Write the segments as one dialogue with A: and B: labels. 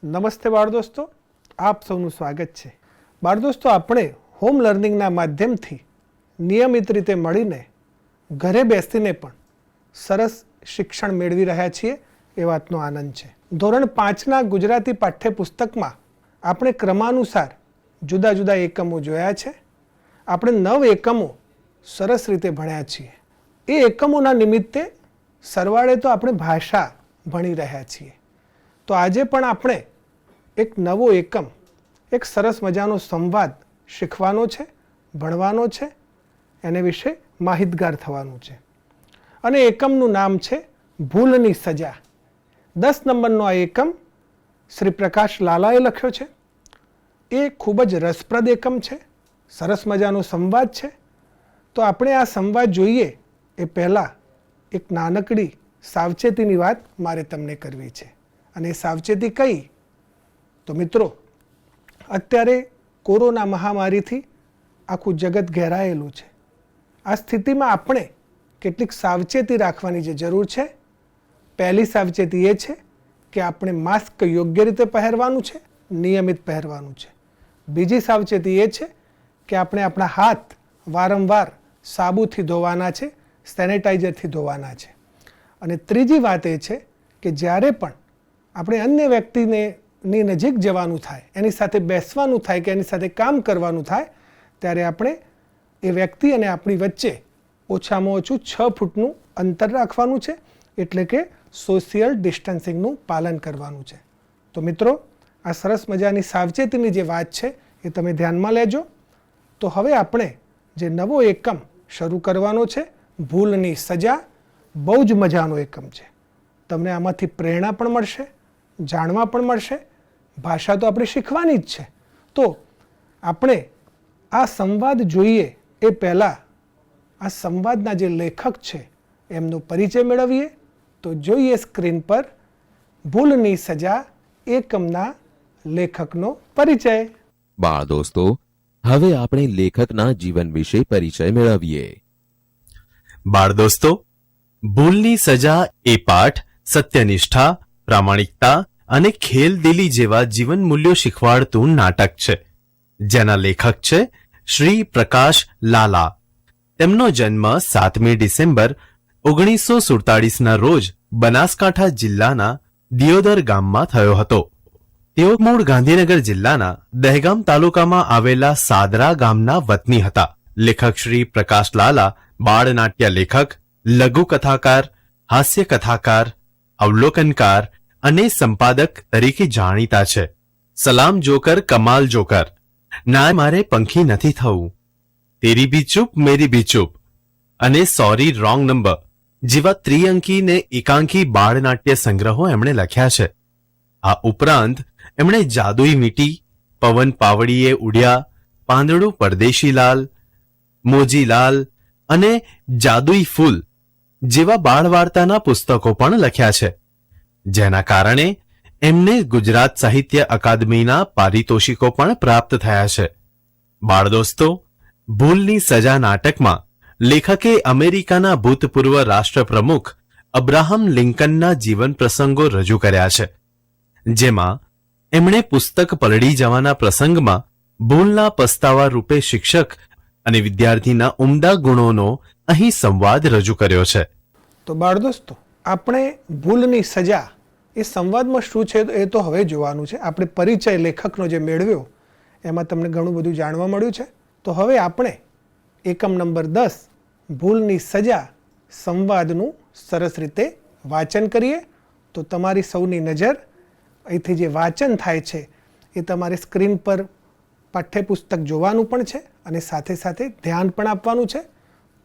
A: નમસ્તે બાળ દોસ્તો, આપ સૌનું સ્વાગત છે. બાળ દોસ્તો, આપણે હોમ લર્નિંગના માધ્યમથી નિયમિત રીતે મળીને ઘરે બેસીને પણ સરસ શિક્ષણ મેળવી રહ્યા છીએ એ વાતનો આનંદ છે. ધોરણ 5ના ગુજરાતી પાઠ્યપુસ્તકમાં આપણે ક્રમાનુસાર જુદા જુદા એકમો જોયા છે. આપણે 9 એકમો સરસ રીતે ભણ્યા છીએ. એ એકમોના નિમિત્તે સરવાળે તો આપણે ભાષા ભણી રહ્યા છીએ. તો આજે પણ આપણે એક નવો એકમ, એક સરસ મજાનો સંવાદ શીખવાનો છે, ભણવાનો છે, એને વિશે માહિતગાર થવાનું છે. અને એકમનું નામ છે ભૂલની સજા. 10 નંબરનો આ એકમ શ્રી પ્રકાશ લાલાએ લખ્યો છે. એ ખૂબ જ રસપ્રદ એકમ છે, સરસ મજાનો સંવાદ છે. તો આપણે આ સંવાદ જોઈએ એ પહેલાં એક નાનકડી સાવચેતીની વાત મારે તમને કરવી છે. અને સાવચેતી કઈ? તો મિત્રો, અત્યારે કોરોના મહામારીથી આખું જગત ઘેરાયેલું છે. આ સ્થિતિમાં આપણે કેટલીક સાવચેતી રાખવાની જે જરૂર છે. પહેલી સાવચેતી એ છે કે આપણે માસ્ક યોગ્ય રીતે પહેરવાનું છે, નિયમિત પહેરવાનું છે. બીજી સાવચેતી એ છે કે આપણે આપણા હાથ વારંવાર સાબુથી ધોવાના છે, સેનેટાઈઝરથી ધોવાના છે. અને ત્રીજી વાત એ છે કે જ્યારે પણ આપણે અન્ય વ્યક્તિની નજીક જવાનું થાય, એની સાથે બેસવાનું થાય કે એની સાથે કામ કરવાનું થાય, ત્યારે આપણે એ વ્યક્તિ અને આપણી વચ્ચે ઓછામાં ઓછું 6 ફૂટનું અંતર રાખવાનું છે. એટલે કે સોશિયલ ડિસ્ટન્સિંગનું પાલન કરવાનું છે. તો મિત્રો, આ સરસ મજાની સાવચેતીની જે વાત છે એ તમે ધ્યાનમાં લેજો. તો હવે આપણે જે નવો એકમ શરૂ કરવાનો છે, ભૂલની સજા, બહુ જ મજાનો એકમ છે. તમને આમાંથી પ્રેરણા પણ મળશે, જાણવા પણ મળશે. ભાષા તો આપણે શીખવાની જ છે. તો આપણે આ સંવાદ જોઈએ એ પહેલાં આ સંવાદના જે લેખક છે એમનો પરિચય મેળવીએ. તો જોઈએ સ્ક્રીન પર ભૂલની સજા એકમના લેખકનો પરિચય.
B: બાળ દોસ્તો, હવે આપણે લેખકના જીવન વિશે પરિચય મેળવીએ.
C: બાળ દોસ્તો, ભૂલની સજા એ પાઠ સત્યનિષ્ઠા, પ્રામાણિકતા અને ખેલદિલી જેવા જીવન મૂલ્યો શીખવાડતું નાટક છે, જેના લેખક છે શ્રી પ્રકાશ લાલા. તેમનો જન્મ 7મી ડિસેમ્બર 1947ના રોજ બનાસકાંઠા જિલ્લાના દિયોદર ગામમાં થયો હતો. તેઓ મૂળ ગાંધીનગર જિલ્લાના દહેગામ તાલુકામાં આવેલા સાદરા ગામના વતની હતા. લેખક શ્રી પ્રકાશ લાલા બાળનાટ્ય લેખક, લઘુ કથાકાર, હાસ્ય કથાકાર, અવલોકનકાર અને સંપાદક તરીકે જાણીતા છે. સલામ જોકર કમાલ જોકર, ના મારે પંખી નથી થવું, તેરી ભી ચૂપ મેરી ભી ચૂપ અને સોરી રોંગ નંબર જેવા ત્રિઅંકી ને એકાંકી બાળનાટ્ય સંગ્રહો એમણે લખ્યા છે. આ ઉપરાંત એમણે જાદુઈ વીંટી, પવન પાવડીએ ઉડ્યા, પાંદડું પરદેશીલાલ, મોજીલાલ અને જાદુઈ ફૂલ જેવા બાળ વાર્તાના પુસ્તકો પણ લખ્યા છે, જેના કારણે એમને ગુજરાત સાહિત્ય અકાદમીના પારિતોષિકો પણ પ્રાપ્ત થયા છે. બાળ દોસ્તો, ભૂલની સજા નાટકમાં લેખકે અમેરિકાના ભૂતપૂર્વ રાષ્ટ્રપ્રમુખ અબ્રાહમ લિંકનના જીવન પ્રસંગો રજૂ કર્યા છે, જેમાં એમણે પુસ્તક પલળી જવાના પ્રસંગમાં ભૂલના પસ્તાવા રૂપે શિક્ષક અને વિદ્યાર્થીના ઉમદા ગુણોનો અહીં સંવાદ રજૂ કર્યો છે.
A: તો બાળ દોસ્તો, આપણે ભૂલની સજા એ સંવાદમાં શું છે એ તો હવે જોવાનું છે. આપણે પરિચય લેખકનો જે મેળવ્યો એમાં તમને ઘણું બધું જાણવા મળ્યું છે. તો હવે આપણે એકમ નંબર 10 ભૂલની સજા સંવાદનું સરસ રીતે વાંચન કરીએ. તો તમારી સૌની નજર અહીંથી જે વાંચન થાય છે એ તમારે સ્ક્રીન પર પાઠ્યપુસ્તક જોવાનું પણ છે અને સાથે સાથે ધ્યાન પણ આપવાનું છે.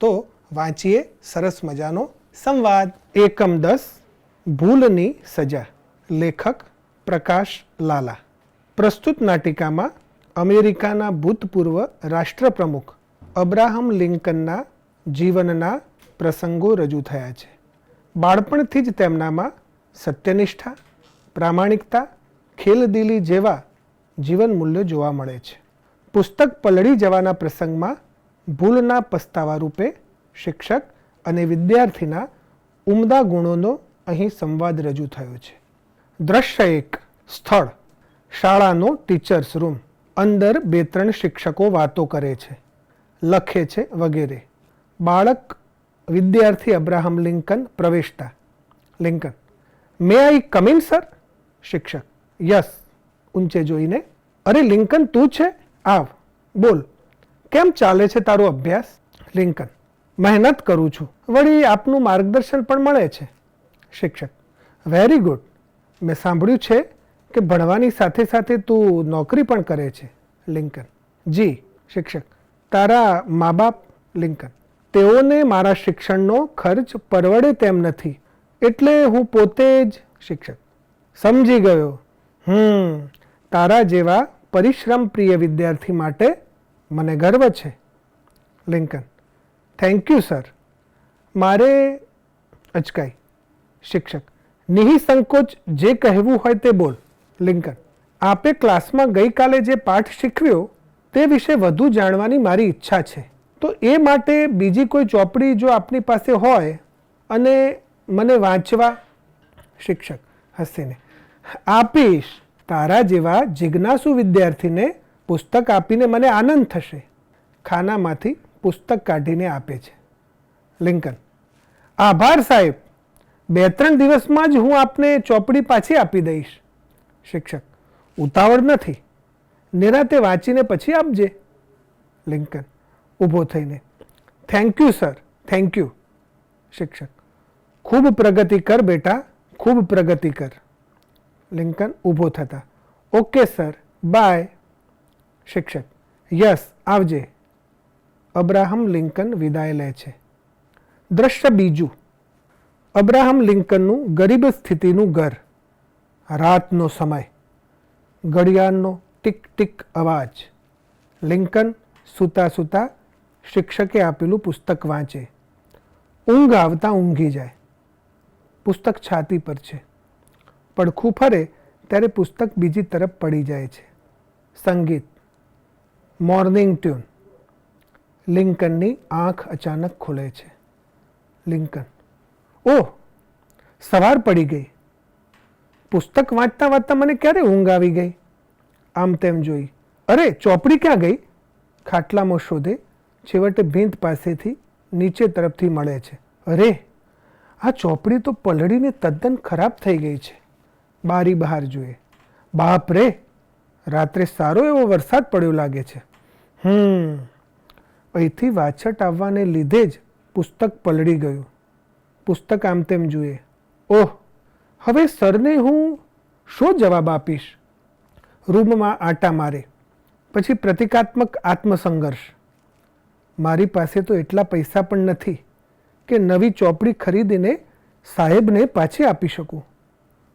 A: તો વાંચીએ સરસ મજાનો સંવાદ. એકમ 10 ભૂલની સજા. લેખક પ્રકાશ લાલા. પ્રસ્તુત નાટિકામાં અમેરિકાના ભૂતપૂર્વ રાષ્ટ્રપ્રમુખ અબ્રાહમ લિંકનના જીવનના પ્રસંગો રજૂ થયા છે. બાળપણથી જ તેમનામાં સત્યનિષ્ઠા, પ્રામાણિકતા, ખેલદિલી જેવા જીવન મૂલ્યો જોવા મળે છે. પુસ્તક પલળી જવાના પ્રસંગમાં ભૂલના પસ્તાવા રૂપે શિક્ષક અને વિદ્યાર્થીના ઉમદા ગુણોનો અહીં સંવાદ રજૂ થયો છે. દ્રશ્ય 1. સ્થળ શાળાનો ટીચર્સ રૂમ. અંદર 2-3 શિક્ષકો વાતો કરે છે, લખે છે વગેરે. બાળક વિદ્યાર્થી અબ્રાહમ લિંકન પ્રવેશતા. Lincoln: may I come in sir? શિક્ષક: યસ. ઊંચે જોઈને: અરે લિંકન, તું છે? આવ, બોલ, કેમ ચાલે છે તારો અભ્યાસ? લિંકન: મહેનત કરું છું, વળી આપનું માર્ગદર્શન પણ મળે છે. શિક્ષક: વેરી ગુડ. મેં સાંભળ્યું છે કે ભણવાની સાથે સાથે તું નોકરી પણ કરે છે. લિંકન: જી. શિક્ષક: તારા મા બાપ? લિંકન: તેઓને મારા શિક્ષણનો ખર્ચ પરવડે તેમ નથી, એટલે હું પોતે જ. શિક્ષક: સમજી ગયો. તારા જેવા પરિશ્રમ પ્રિય વિદ્યાર્થી માટે મને ગર્વ છે. Lincoln: thank you sir. મારે અચકાઈ. શિક્ષક: નિઃસંકોચ જે કહેવું હોય તે બોલ. લિંકન: આપે ક્લાસમાં ગઈકાલે જે પાઠ શીખવ્યો તે વિશે વધુ જાણવાની મારી ઈચ્છા છે, તો એ માટે બીજી કોઈ ચોપડી જો આપની પાસે હોય અને મને વાંચવા. શિક્ષક હસીને: આપીશ. તારા જેવા જિજ્ઞાસુ વિદ્યાર્થીને પુસ્તક આપીને મને આનંદ થશે. ખાનામાંથી પુસ્તક કાઢીને આપે છે. લિંકન: આભાર સાહેબ, 2-3 દિવસમાં જ હું આપને ચોપડી પાછી આપી દઈશ. શિક્ષક: ઉતાવળ નથી, નિરાતે વાંચીને પછી આપજે. લિંકન ઊભો થઈને: thank you sir, thank you. શિક્ષક: ખૂબ પ્રગતિ કર બેટા, ખૂબ પ્રગતિ કર. લિંકન ઊભો થતા: ઓકે સર, બાય. શિક્ષક: યસ, આવજે. અબ્રાહમ લિંકન વિદાય લે છે. દ્રશ્ય બીજું. અબ્રાહમ લિંકનનું ગરીબ સ્થિતિનું ઘર. રાતનો સમય. ઘડિયાળનો ટીક ટીક અવાજ. લિંકન સૂતા સૂતા શિક્ષકે આપેલું પુસ્તક વાંચે. ઊંઘ આવતા ઊંઘી જાય. પુસ્તક છાતી પર છે. પડખું ફરે ત્યારે પુસ્તક બીજી તરફ પડી જાય છે. સંગીત. Morning tune. લિંકનની આંખ અચાનક ખુલે છે. લિંકન: ઓહ, સવાર પડી ગઈ. પુસ્તક વાંચતા વાંચતા મને ક્યારે ઊંઘ આવી ગઈ? આમ તેમ જોઈ. અરે, ચોપડી ક્યાં ગઈ? ખાટલામાં શોધે. છેવટે ભીંત પાસેથી નીચે તરફથી મળે છે. અરે, આ ચોપડી તો પલળીને તદ્દન ખરાબ થઈ ગઈ છે. બારી બહાર જોઈએ. બાપ રે, રાત્રે સારો એવો વરસાદ પડ્યો લાગે છે. અહીંથી વાછટ આવવાને લીધે જ પુસ્તક પલળી ગયું. પુસ્તક આમ તેમ જોઈએ. ઓહ, હવે સરને હું શું જવાબ આપીશ? રૂમમાં આંટા મારે. પછી પ્રતિકાત્મક આત્મસંઘર્ષ. મારી પાસે તો એટલા પૈસા પણ નથી કે નવી ચોપડી ખરીદીને સાહેબને પાછી આપી શકું.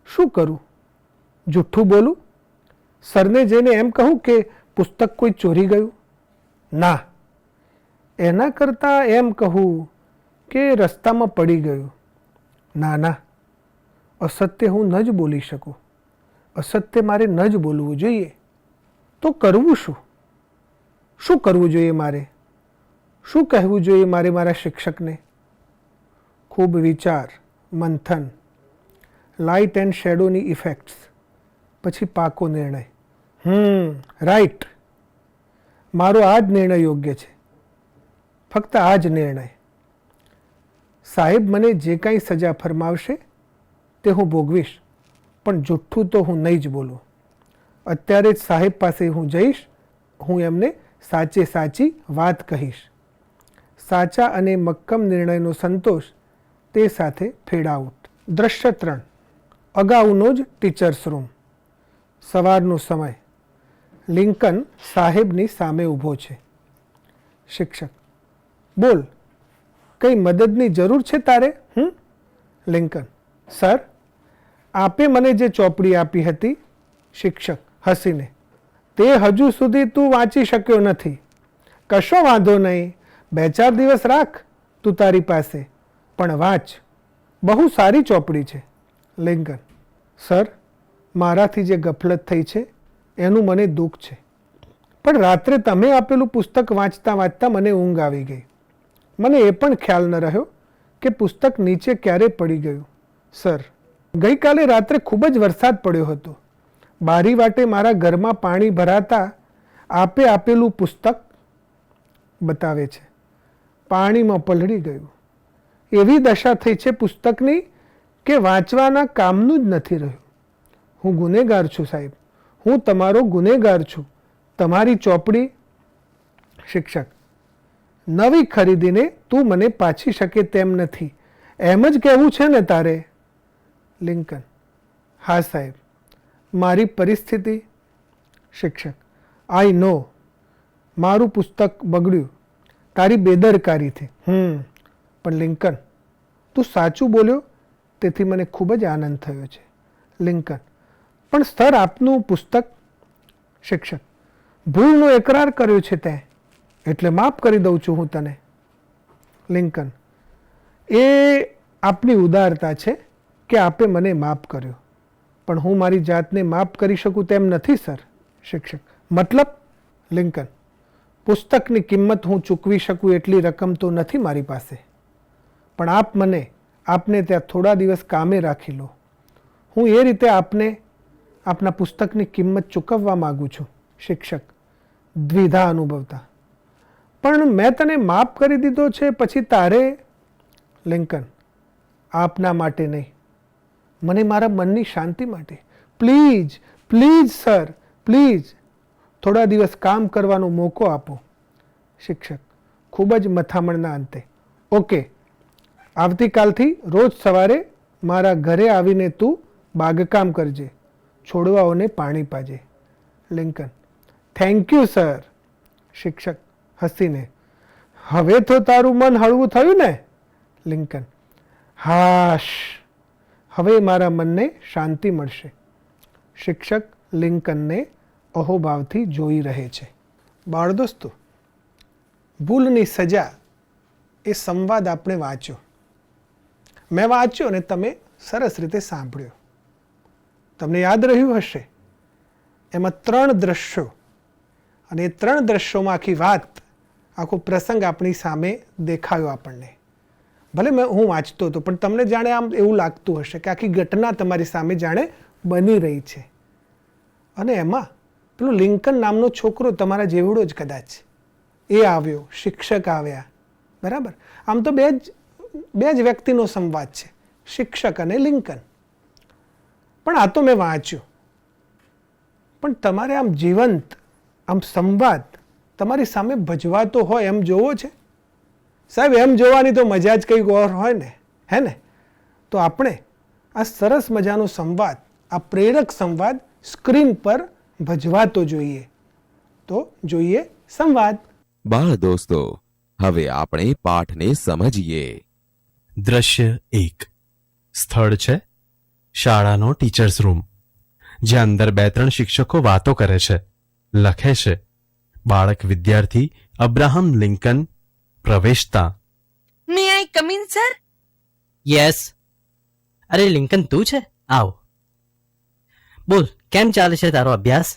A: શું કરું? જુઠ્ઠું બોલું? સરને જઈને એમ કહું કે પુસ્તક કોઈ ચોરી ગયું? ના, એના કરતાં એમ કહું કે રસ્તામાં પડી ગયું. ના ના, અસત્ય હું ન જ બોલી શકું. અસત્ય મારે ન જ બોલવું જોઈએ. તો કરવું શું? શું કરવું જોઈએ મારે? શું કહેવું જોઈએ મારે મારા શિક્ષકને? ખૂબ વિચાર, મંથન, લાઇટ એન્ડ શેડોની ઇફેક્ટ્સ. પછી પાકો નિર્ણય. રાઈટ, મારો આ જ નિર્ણય યોગ્ય છે. ફક્ત આ જ નિર્ણય. સાહેબ મને જે કાંઈ સજા ફરમાવશે તે હું ભોગવીશ, પણ જુઠ્ઠું તો હું નહીં જ બોલું. અત્યારે જ સાહેબ પાસે હું જઈશ. હું એમને સાચે સાચી વાત કહીશ. સાચા અને મક્કમ નિર્ણયનો સંતોષ તે સાથે ફેડ આઉટ. દ્રશ્ય 3. અગાઉનો જ ટીચર્સ રૂમ. સવારનો સમય. લિંકન સાહેબની સામે ઊભો છે. શિક્ષક: બોલ, કંઈ મદદની જરૂર છે તારે? લિંકન: સર, આપે મને જે ચોપડી આપી હતી. શિક્ષક હસીને: તે હજુ સુધી તું વાંચી શક્યો નથી. કશો વાંધો નહીં, 2-4 દિવસ રાખ તું તારી પાસે, પણ વાંચ. બહુ સારી ચોપડી છે. લિંકન: સર, મારાથી જે ગફલત થઈ છે એનું મને દુઃખ છે, પણ રાત્રે તમે આપેલું પુસ્તક વાંચતા વાંચતા મને ઊંઘ આવી ગઈ. મને એ પણ ખ્યાલ ન રહ્યો કે પુસ્તક નીચે ક્યારે પડી ગયું. સર, ગઈકાલે રાત્રે ખૂબ જ વરસાદ પડ્યો હતો. બારી વાટે મારા ઘરમાં પાણી ભરાતા આપે આપેલું પુસ્તક બતાવે છે. પાણીમાં પલળી ગયું. એવી દશા થઈ છે પુસ્તકની કે વાંચવાના કામનું જ નથી રહ્યું. હું ગુનેગાર છું સાહેબ, હું તમારો ગુનેગાર છું. તમારી ચોપડી. શિક્ષક: નવી ખરીદીને તું મને પાછી શકે તેમ નથી, એમ જ કહેવું છે ને તારે? લિંકન: હા સાહેબ, મારી પરિસ્થિતિ. શિક્ષક: આઈ નો, મારું પુસ્તક બગડ્યું તારી બેદરકારીથી. પણ લિંકન, તું સાચું બોલ્યો તેથી મને ખૂબ જ આનંદ થયો છે. લિંકન: પણ સર, આપનું પુસ્તક. શિક્ષક: ભૂલનો એકરાર કર્યો છે તે, એટલે માફ કરી દઉં છું હું તને. લિંકન: એ આપની ઉદારતા છે કે આપે મને માફ કર્યો, પણ હું મારી જાતને માફ કરી શકું તેમ નથી સર. શિક્ષક: મતલબ? લિંકન: પુસ્તકની કિંમત હું ચૂકવી શકું એટલી રકમ તો નથી મારી પાસે, પણ આપ મને આપને ત્યાં થોડા દિવસ કામે રાખી લો. હું એ રીતે આપને આપના પુસ્તકની કિંમત ચૂકવવા માગું છું. શિક્ષક દ્વિધા અનુભવતા: પણ મેં તને માફ કરી દીધો છે, પછી તારે? લિંકન: આપના માટે નહીં, મને મારા મનની શાંતિ માટે. પ્લીઝ પ્લીઝ સર, પ્લીઝ થોડા દિવસ કામ કરવાનો મોકો આપો. શિક્ષક ખૂબ જ મથામણના અંતે: ઓકે, આવતીકાલથી રોજ સવારે મારા ઘરે આવીને તું બાગકામ કરજે, છોડવાઓને પાણી પાજે. Lincoln: thank you sir. શિક્ષક હસીને: હવે તો તારું મન હળવું થયું ને? લિંકન: હાશ, હવે મારા મનને શાંતિ મળશે. શિક્ષક લિંકનને અહોભાવથી જોઈ રહે છે. બાળ દોસ્તો, ભૂલની સજા એ સંવાદ આપણે વાંચ્યો. મેં વાંચ્યો અને તમે સરસ રીતે સાંભળ્યો. તમને યાદ રહ્યું હશે, એમાં 3 દ્રશ્યો, અને એ 3 દ્રશ્યોમાં આખી વાત, આખો પ્રસંગ આપણી સામે દેખાયો આપણને. ભલે હું વાંચતો હતો, પણ તમને જાણે આમ એવું લાગતું હશે કે આખી ઘટના તમારી સામે જાણે બની રહી છે. અને એમાં પેલો લિંકન નામનો છોકરો તમારા જેવડો જ કદાચ, એ આવ્યો, શિક્ષક આવ્યા, બરાબર? આમ તો બે જ વ્યક્તિનો સંવાદ છે, શિક્ષક અને લિંકન. પણ આ તો મેં વાંચ્યું, પણ તમારે આમ જીવંત આમ સંવાદ તમારી સામે ભજવાતો હોય એમ જોવો છે સાહેબ? એમ જોવાની તો મજા જ કંઈક ઓર હોય ને, હે ને? તો આપણે આ સરસ મજાનો સંવાદ, આ પ્રેરક સંવાદ સ્ક્રીન પર ભજવાતો જોઈએ. તો જોઈએ સંવાદ.
B: બાળ દોસ્તો, હવે આપણે પાઠને સમજીએ.
C: દ્રશ્ય 1. સ્થળ છે શાળાનો ટીચર્સ રૂમ, જ્યાં અંદર 2-3 શિક્ષકો વાતો કરે છે. લખે છે બાળક વિદ્યાર્થી અબ્રાહમ લિંકન પ્રવેશતા.
D: મે I come in sir?
E: Yes. અરે લિંકન, તું છે? આવ. બોલ, કેમ ચાલે છે તારો અભ્યાસ?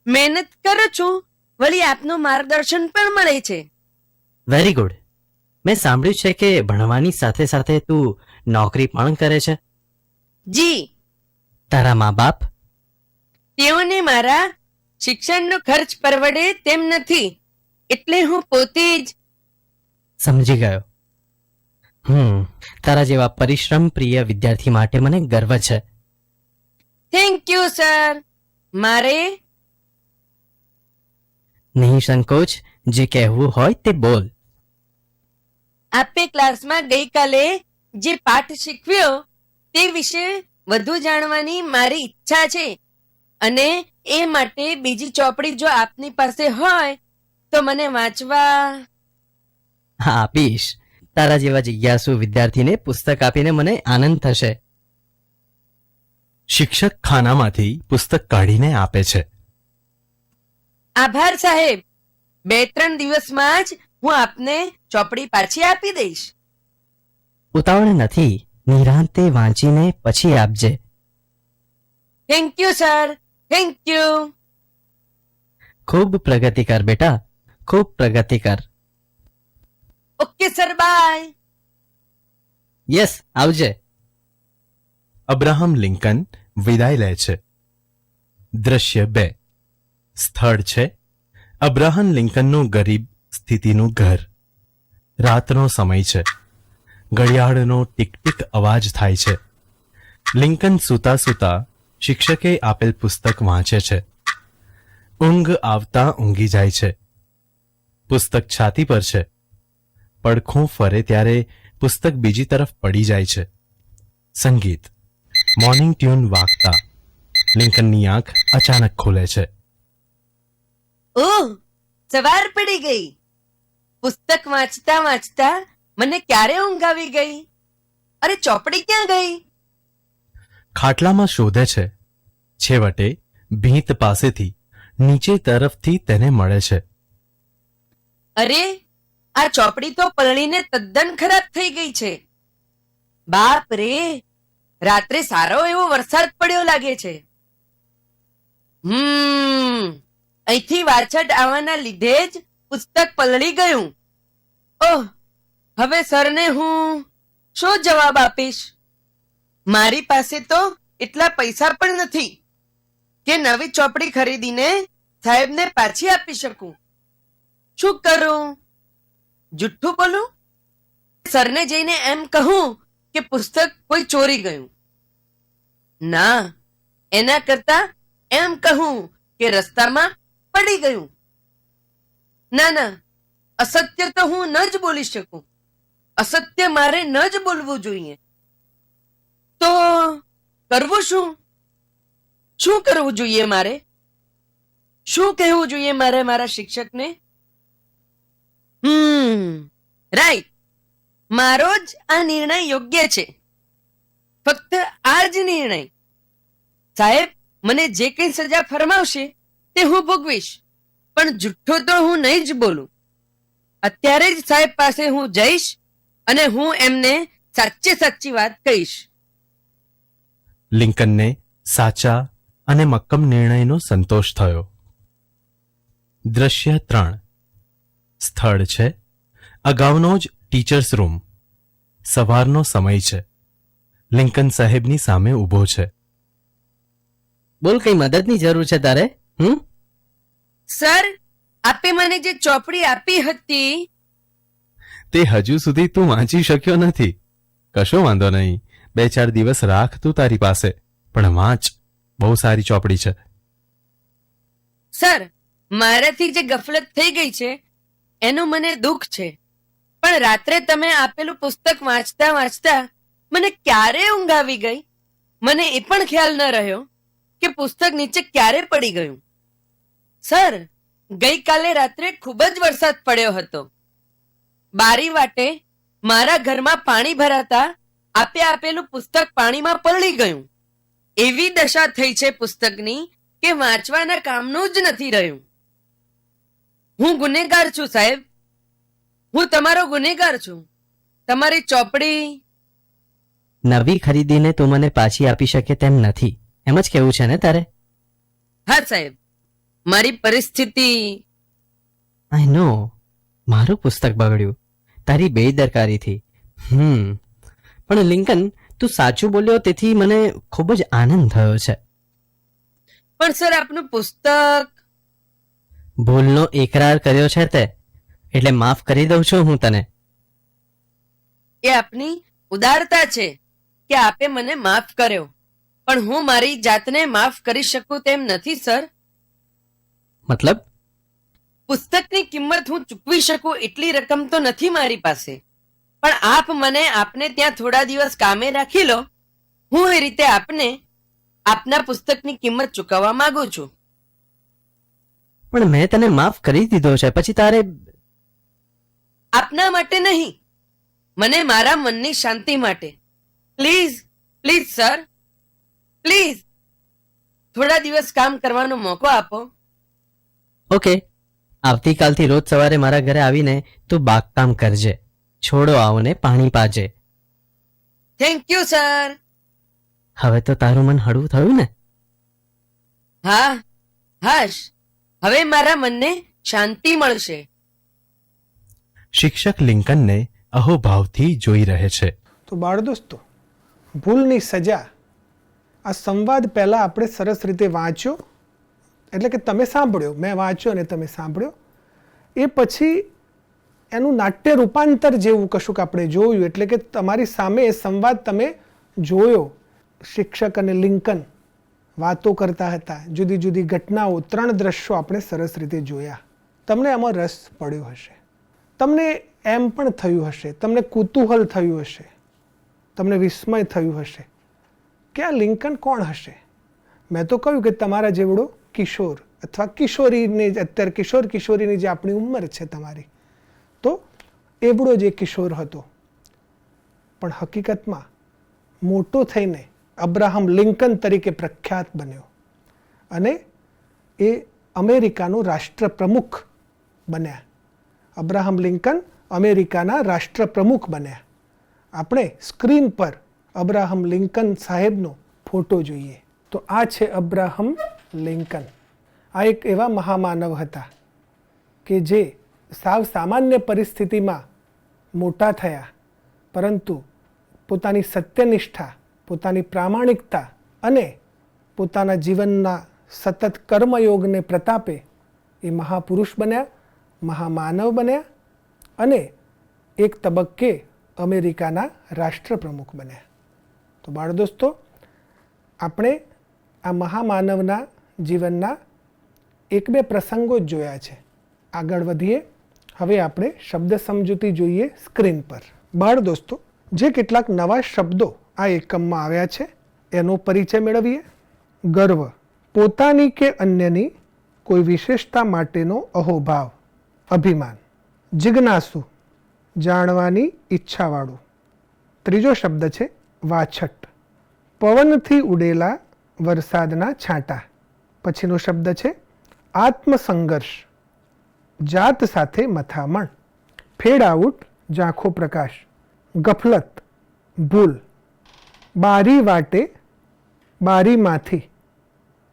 D: મહેનત કરું છું, વળી આપનું માર્ગદર્શન પણ મળે છે.
E: Very good. મેં સાંભળ્યું છે કે ભણવાની સાથે સાથે તું નોકરી પણ કરે છે.
D: જી.
E: તારા મા બાપ?
D: તેઓને મારા શિક્ષણનો ખર્ચ પરવડે તેમ નથી, એટલે હું પોતે જ.
E: સમજી ગયો. તારા જેવા પરિશ્રમ પ્રિય વિદ્યાર્થી માટે મને ગર્વ છે.
D: Thank you sir. મારે
E: નહીં સંકોચ, જે કહેવું હોય તે બોલ.
D: આપે ક્લાસમાં ગઈકાલે જે પાઠ શીખવ્યો તે વિશે વધુ જાણવાની મારી ઈચ્છા છે, અને એ માટે બીજી ચોપડી જો આપની પાસે હોય તો મને વાંચવા.
E: હા, આપીશ. તારા જેવા જિજ્ઞાસુ વિદ્યાર્થીને પુસ્તક આપીને મને આનંદ થશે.
C: શિક્ષક ખાનામાંથી પુસ્તક કાઢીને આપે છે.
D: આભાર સાહેબ. 2-3 દિવસમાં જ હું આપને ચોપડી પાછી આપી દઈશ.
E: ઉતાવળ નથી, નિરાંતે વાંચીને પછી આપજે.
D: Thank you sir, thank you.
E: ખૂબ પ્રગતિ કર બેટા, ખૂબ પ્રગતિ કર.
D: Okay sir, bye.
E: યસ, આવજે.
C: અબ્રાહમ લિંકન વિદાય લે છે. દ્રશ્ય 2. સ્થળ છે અબ્રાહમ લિંકનનું ગરીબ સ્થિતિનું ઘર. રાતનો સમય છે. ઘડિયાળનો ટીક ટીક અવાજ થાય છે. લિંકન સૂતા સૂતા શિક્ષકે આપેલ પુસ્તક વાંચે છે. ઊંઘ આવતા ઊંઘી જાય છે. પુસ્તક છાતી પર છે. પડખું ફરે ત્યારે પુસ્તક બીજી તરફ પડી જાય છે. સંગીત, મોર્નિંગ ટ્યુન વાગતા લિંકનની આંખ અચાનક ખુલે છે.
D: ઓહ, સવાર પડી ગઈ. પુસ્તક વાંચતા વાંચતા મને ક્યારે ઊંઘ આવી ગઈ? અરે, ચોપડી ક્યાં ગઈ?
C: ખાટલામાં શોધે છે. છેવટે ભીંત પાસેથી નીચે તરફથી તેને મળે છે.
D: અરે, આ ચોપડી તો પલળીને તદ્દન ખરાબ થઈ ગઈ છે. બાપ રે, રાત્રે સારો એવો વરસાદ પડ્યો લાગે છે. અહીંથી વાછટ આવવાના લીધે જ પુસ્તક પલળી ગયું. ઓહ, હવે સરને હું શું જવાબ આપીશ? મારી પાસે તો એટલા પૈસા પણ નથી કે નવી ચોપડી ખરીદીને સાહેબને પાછી આપી શકું. શું કરું? જુઠ્ઠું બોલું? સરને જઈને એમ કહું કે પુસ્તક કોઈ ચોરી ગયું? ના, એના કરતા એમ કહું કે રસ્તામાં પડી ગયું. ના ના, અસત્ય તો હું ન જ બોલી શકું. અસત્ય મારે ન જ બોલવું જોઈએ. તો કરવું શું? શું કરવું જોઈએ મારે? શું કહેવું જોઈએ મારે મારા શિક્ષકને? રાઈટ, મારો જ આ નિર્ણય યોગ્ય છે. ફક્ત આ જ નિર્ણય. સાહેબ મને જે કંઈ સજા ફરમાવશે તે હું ભોગવીશ, પણ જુઠ્ઠો તો હું નહીં જ બોલું. અત્યારે જ સાહેબ પાસે હું જઈશ અને હું એમને સાચે સાચી વાત કહીશ.
C: લિંકનને સાચા અને મક્કમ નિર્ણયનો સંતોષ થયો. દ્રશ્ય 3. સ્થળ છે અગાઉનો જ ટીચર્સ રૂમ. સવારનો સમય છે. લિંકન સાહેબની સામે ઊભો છે.
E: બોલ, કઈ મદદની જરૂર છે તારે?
D: સર, આપે મને જે ચોપડી આપી હતી
C: તે હજુ સુધી તું વાંચી શક્યો નથી. કશો વાંધો નહીં, 2-4 દિવસ રાખ તું તારી પાસે, પણ વાંચ. બહુ સારી ચોપડી છે.
D: સર, મારાથી જે ગફલત થઈ ગઈ છે એનું મને દુઃખ છે, પણ રાત્રે તમે આપેલું પુસ્તક વાંચતા વાંચતા મને ક્યારે ઊંઘ આવી ગઈ મને એ પણ ખ્યાલ ન રહ્યો કે પુસ્તક નીચે ક્યારે પડી ગયું. સર, ગઈકાલે રાત્રે ખૂબ જ વરસાદ પડ્યો હતો. બારી વાટે મારા ઘરમાં પાણી ભરાતા આપે આપેલું પુસ્તક પાણીમાં પલળી ગયું. એવી દશા થઈ છે પુસ્તકની કે વાંચવાના કામનું જ નથી રહ્યું. હું ગુનેગાર છું સાહેબ, હું તમારો ગુનેગાર છું. તમારી ચોપડી
E: નવી ખરીદીને તું મને પાછી આપી શકે તેમ નથી, એમ જ કેવું છે ને તારે?
D: હા સાહેબ, મારી પરિસ્થિતિ.
E: આઈ નો, મારું પુસ્તક બગડ્યું તારી બેદરકારીથી. પણ લિંકન, તું સાચું બોલ્યો તેથી મને ખૂબ જ આનંદ થયો છે.
D: પણ સર, આપનું પુસ્તક.
E: ભૂલનો એકરાર કર્યો છે તે, એટલે માફ કરી દઉં છું હું તને.
D: એ આપની ઉદારતા છે કે આપે મને માફ કર્યો, પણ હું મારી જાતને માફ કરી શકું તેમ નથી સર.
E: મતલબ?
D: પુસ્તકની કિંમત હું ચૂકવી શકું એટલી રકમ તો નથી મારી પાસે, પણ આપ મને આપને ત્યાં થોડા દિવસ કામે રાખી લો. હું એ રીતે આપને આપના પુસ્તકની કિંમત ચૂકવવા માંગુ છું.
E: પણ મેં તને માફ કરી દીધો છે, પછી તારે?
D: આપના માટે નહીં, મને મારા મનની શાંતિ માટે. પ્લીઝ પ્લીઝ સર, પ્લીઝ થોડા દિવસ કામ કરવાનો મોકો આપો.
E: ઓકે, આવતીકાલથી રોજ સવારે મારા ઘરે આવીને તું બાગકામ કરજે. છોડો આવને પાણી પાજે.
D: Thank you sir.
E: હવે તો તારું મન હળવું થયું ને?
D: હા, હાશ, હવે મારા મનને શાંતિ મળશે.
C: શિક્ષક લિંકનને અહોભાવથી જોઈ રહે છે.
A: તો બાળ દોસ્તો, ભૂલની સજા આ સંવાદ પહેલાં આપણે સરસ રીતે વાંચ્યો એટલે કે તમે સાંભળ્યો, મેં વાંચ્યો અને તમે સાંભળ્યો, એ પછી એનું નાટ્ય રૂપાંતર જેવું કશુંક આપણે જોયું, એટલે કે તમારી સામે એ સંવાદ તમે જોયો. શિક્ષક અને લિંકન વાતો કરતા હતા, જુદી જુદી ઘટનાઓ, 3 દ્રશ્યો આપણે સરસ રીતે જોયા. તમને આમાં રસ પડ્યો હશે, તમને એમ પણ થયું હશે, તમને કુતૂહલ થયું હશે, તમને વિસ્મય થયું હશે કે આ લિંકન કોણ હશે. મેં તો કહ્યું કે તમારા જેવડો કિશોર અથવા કિશોરીની, અત્યારે કિશોર કિશોરીની જે આપણી ઉંમર છે તમારી, તો એવડો જે કિશોર હતો, પણ હકીકતમાં મોટો થઈને અબ્રાહમ લિંકન તરીકે પ્રખ્યાત બન્યો અને એ અમેરિકાનો રાષ્ટ્રપ્રમુખ બન્યા. અબ્રાહમ લિંકન અમેરિકાના રાષ્ટ્રપ્રમુખ બન્યા. આપણે સ્ક્રીન પર અબ્રાહમ લિંકન સાહેબનો ફોટો જોઈએ. તો આ છે અબ્રાહમ લિંકન. આ એક એવા મહામાનવ હતા કે જે સાવ સામાન્ય પરિસ્થિતિમાં મોટા થયા, પરંતુ પોતાની સત્યનિષ્ઠા, પોતાની પ્રામાણિકતા અને પોતાના જીવનના સતત કર્મયોગને પ્રતાપે એ મહાપુરુષ બન્યા, મહામાનવ બન્યા અને એક તબક્કે અમેરિકાના રાષ્ટ્રપ્રમુખ બન્યા. તો બાળ દોસ્તો, આપણે આ મહામાનવના જીવનના 1-2 પ્રસંગો જ જોયા છે. આગળ વધીએ. હવે આપણે શબ્દ સમજૂતી જોઈએ સ્ક્રીન પર. બાળ દોસ્તો, જે કેટલાક નવા શબ્દો આ એકમમાં આવ્યા છે એનો પરિચય મેળવીએ. ગર્વ, પોતાની કે અન્યની કોઈ વિશેષતા માટેનો અહોભાવ, અભિમાન. જિજ્ઞાસુ, જાણવાની ઈચ્છાવાળું. ત્રીજો શબ્દ છે વાછટ, પવનથી ઉડેલા વરસાદના છાંટા. પછીનો શબ્દ છે આત્મસંઘર્ષ, જાત સાથે મથામણ. ફેડ આઉટ, ઝાંખો પ્રકાશ. ગફલત, ભૂલ. બારી વાટે, બારીમાંથી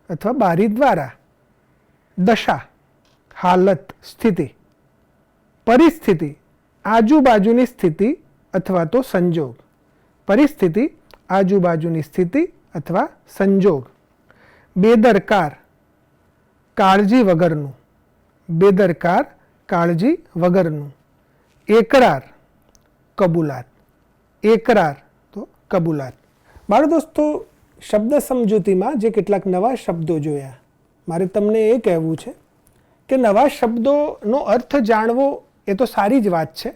A: અથવા બારી દ્વારા. દશા, હાલત, સ્થિતિ. પરિસ્થિતિ, આજુબાજુની સ્થિતિ અથવા તો સંજોગ. પરિસ્થિતિ, આજુબાજુની સ્થિતિ અથવા સંજોગ. બેદરકાર, કાળજી વગરનું. બેદરકાર, કાળજી વગરનું. એકરાર, કબૂલાત. એકરાર તો કબૂલાત. બાળ દોસ્તો, શબ્દ સમજૂતીમાં જે કેટલાક નવા શબ્દો જોયા, મારે તમને એ કહેવું છે કે નવા શબ્દોનો અર્થ જાણવો એ તો સારી જ વાત છે,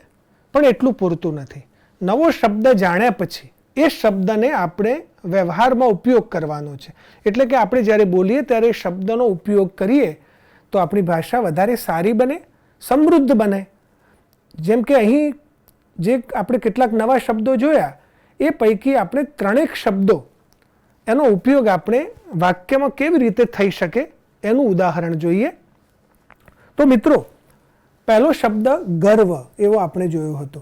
A: પણ એટલું પૂરતું નથી. નવો શબ્દ જાણ્યા પછી એ શબ્દને આપણે વ્યવહારમાં ઉપયોગ કરવાનો છે. એટલે કે આપણે જ્યારે બોલીએ ત્યારે શબ્દનો ઉપયોગ કરીએ તો આપણી ભાષા વધારે સારી બને, સમૃદ્ધ બને. જેમ કે અહીં જે આપણે કેટલાક નવા શબ્દો જોયા, એ પૈકી આપણે 3 શબ્દો એનો ઉપયોગ આપણે વાક્યમાં કેવી રીતે થઈ શકે એનું ઉદાહરણ જોઈએ. તો મિત્રો, પહેલો શબ્દ ગર્વ એવો આપણે જોયો હતો.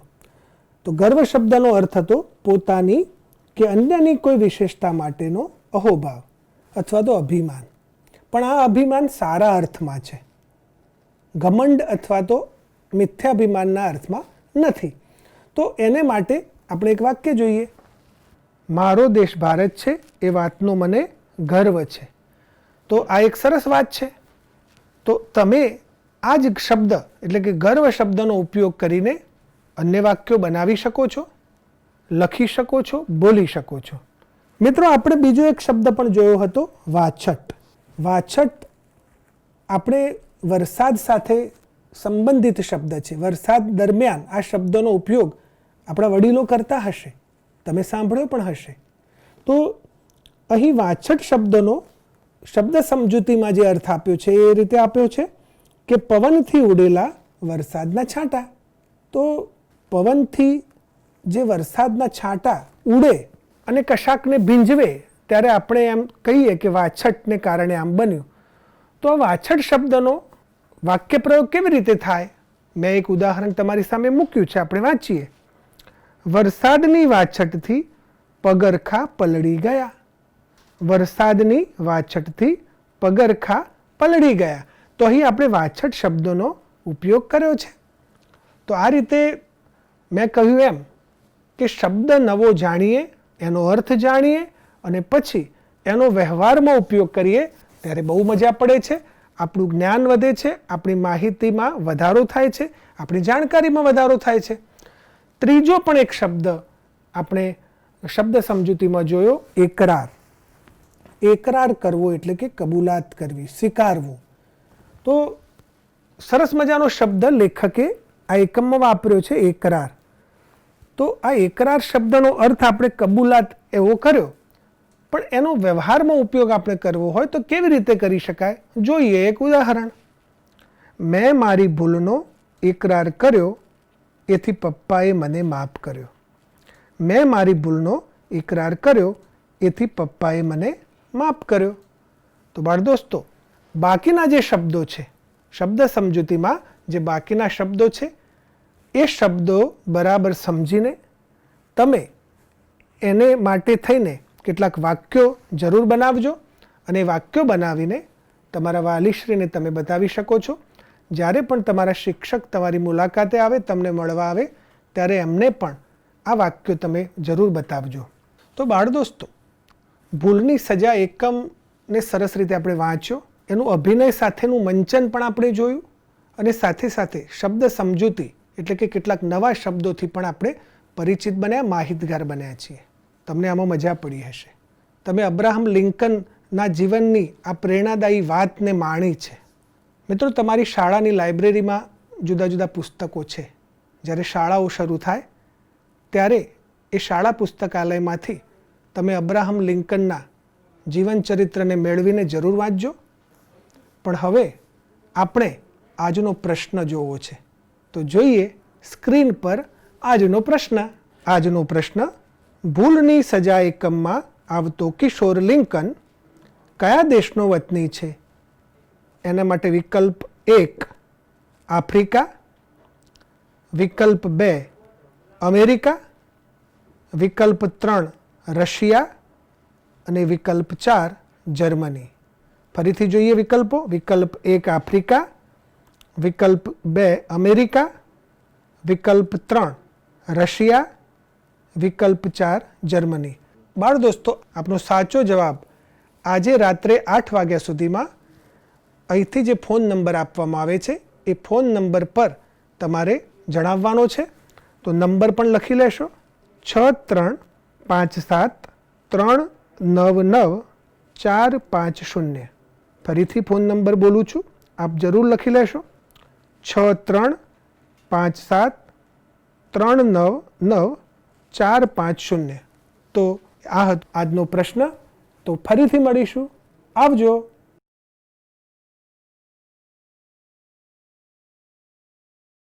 A: તો ગર્વ શબ્દનો અર્થ હતો પોતાની કે અન્યની કોઈ વિશેષતા માટેનો અહોભાવ અથવા તો અભિમાન. પણ આ અભિમાન સારા અર્થમાં છે, ઘમંડ અથવા તો મિથ્યાભિમાનના અર્થમાં નથી. તો એને માટે આપણે એક વાક્ય જોઈએ. મારો દેશ ભારત છે, એ વાતનો મને ગર્વ છે. તો આ એક સરસ વાત છે. તો તમે આ જ શબ્દ એટલે કે ગર્વ શબ્દનો ઉપયોગ કરીને અન્ય વાક્યો બનાવી શકો છો, લખી શકો છો, બોલી શકો છો. મિત્રો, આપણે બીજો એક શબ્દ પણ જોયો હતો, વાછટ. વાછટ આપણે વરસાદ સાથે સંબંધિત શબ્દ છે. વરસાદ દરમિયાન આ શબ્દનો ઉપયોગ આપણા વડીલો કરતા હશે, તમે સાંભળ્યો પણ હશે. તો અહીં વાછટ શબ્દનો શબ્દ સમજૂતીમાં જે અર્થ આપ્યો છે એ રીતે આપ્યો છે કે પવનથી ઉડેલા વરસાદના છાંટા. તો પવનથી જે વરસાદના છાંટા ઉડે અને કશાકને ભીંજવે ત્યારે આપણે એમ કહીએ કે વાછટને કારણે આમ બન્યું. તો આ વાછટ શબ્દનો વાક્ય પ્રયોગ કેવી રીતે થાય? મેં એક ઉદાહરણ તમારી સામે મૂક્યું છે, આપણે વાંચીએ. વરસાદની વાછટથી પગરખા પલળી ગયા. વરસાદની વાછટથી પગરખા પલળી ગયા. તો અહીં આપણે વાછટ શબ્દનો ઉપયોગ કર્યો છે. તો આ રીતે મેં કહ્યું એમ કે શબ્દ નવો જાણીએ, એનો અર્થ જાણીએ અને પછી એનો વ્યવહારમાં ઉપયોગ કરીએ ત્યારે બહુ મજા પડે છે, આપણું જ્ઞાન વધે છે, આપણી માહિતીમાં વધારો થાય છે, આપણી જાણકારીમાં વધારો થાય છે. ત્રીજો પણ એક શબ્દ આપણે શબ્દ સમજૂતીમાં જોયો, એકરાર. એકરાર કરવો એટલે કે કબૂલાત કરવી, સ્વીકારવું. તો સરસ મજાનો શબ્દ લેખકે આ એકમમાં વાપર્યો છે, એકરાર. તો આ એકરાર શબ્દનો અર્થ આપણે કબૂલાત એવો કર્યો, પણ એનો વ્યવહારમાં ઉપયોગ આપણે કરવો હોય તો કેવી રીતે કરી શકાય? જોઈએ એક ઉદાહરણ. મેં મારી ભૂલનો એકરાર કર્યો, એથી પપ્પાએ મને માફ કર્યો. મેં મારી ભૂલનો એકરાર કર્યો, એથી પપ્પાએ મને માફ કર્યો. તો બાળ દોસ્તો, બાકીના જે શબ્દો છે, શબ્દ સમજૂતીમાં જે બાકીના શબ્દો છે, એ શબ્દો બરાબર સમજીને તમે એને માટે થઈને કેટલાક વાક્યો જરૂર બનાવજો અને વાક્યો બનાવીને તમારા વાલીશ્રીને તમે બતાવી શકો છો. જ્યારે પણ તમારા શિક્ષક તમારી મુલાકાતે આવે, તમને મળવા આવે, ત્યારે એમને પણ આ વાક્યો તમે જરૂર બતાવજો. તો બાળ દોસ્તો, ભૂલની સજા એકમને સરસ રીતે આપણે વાંચ્યો, એનું અભિનય સાથેનું મંચન પણ આપણે જોયું અને સાથે સાથે શબ્દ સમજૂતી એટલે કે કેટલાક નવા શબ્દોથી પણ આપણે પરિચિત બન્યા, માહિતગાર બન્યા છીએ. તમને આમાં મજા પડી હશે. તમે અબ્રાહમ લિંકનના જીવનની આ પ્રેરણાદાયી વાતને માણી છે. મિત્રો, તમારી શાળાની લાઇબ્રેરીમાં જુદા જુદા પુસ્તકો છે. જ્યારે શાળાઓ શરૂ થાય ત્યારે એ શાળા પુસ્તકાલયમાંથી તમે અબ્રાહમ લિંકનના જીવન ચરિત્રને મેળવીને જરૂર વાંચજો. પણ હવે આપણે આજનો પ્રશ્ન જોવો છે. તો જોઈએ સ્ક્રીન પર આજનો પ્રશ્ન. આજનો પ્રશ્ન, ભૂલની સજા એકમમાં આવતો કિશોર લિંકન કયા દેશનો વતની છે? એના માટે વિકલ્પ 1 આફ્રિકા, વિકલ્પ 2 અમેરિકા, વિકલ્પ 3 રશિયા અને વિકલ્પ 4 જર્મની. ફરીથી જોઈએ વિકલ્પો. વિકલ્પ 1 આફ્રિકા, વિકલ્પ 2 અમેરિકા, વિકલ્પ 3 રશિયા, વિકલ્પ 4 જર્મની. બાળ દોસ્તો, આપનો સાચો જવાબ આજે રાત્રે 8 વાગ્યા સુધીમાં અહીંથી જે ફોન નંબર આપવામાં આવે છે એ ફોન નંબર પર તમારે જણાવવાનો છે. તો નંબર પણ લખી લેશો, 6357399450. ફરીથી ફોન નંબર બોલું છું, આપ જરૂર લખી લેશો, 6357399450. તો આ હતો આજનો પ્રશ્ન. તો ફરીથી મળીશું. આવજો.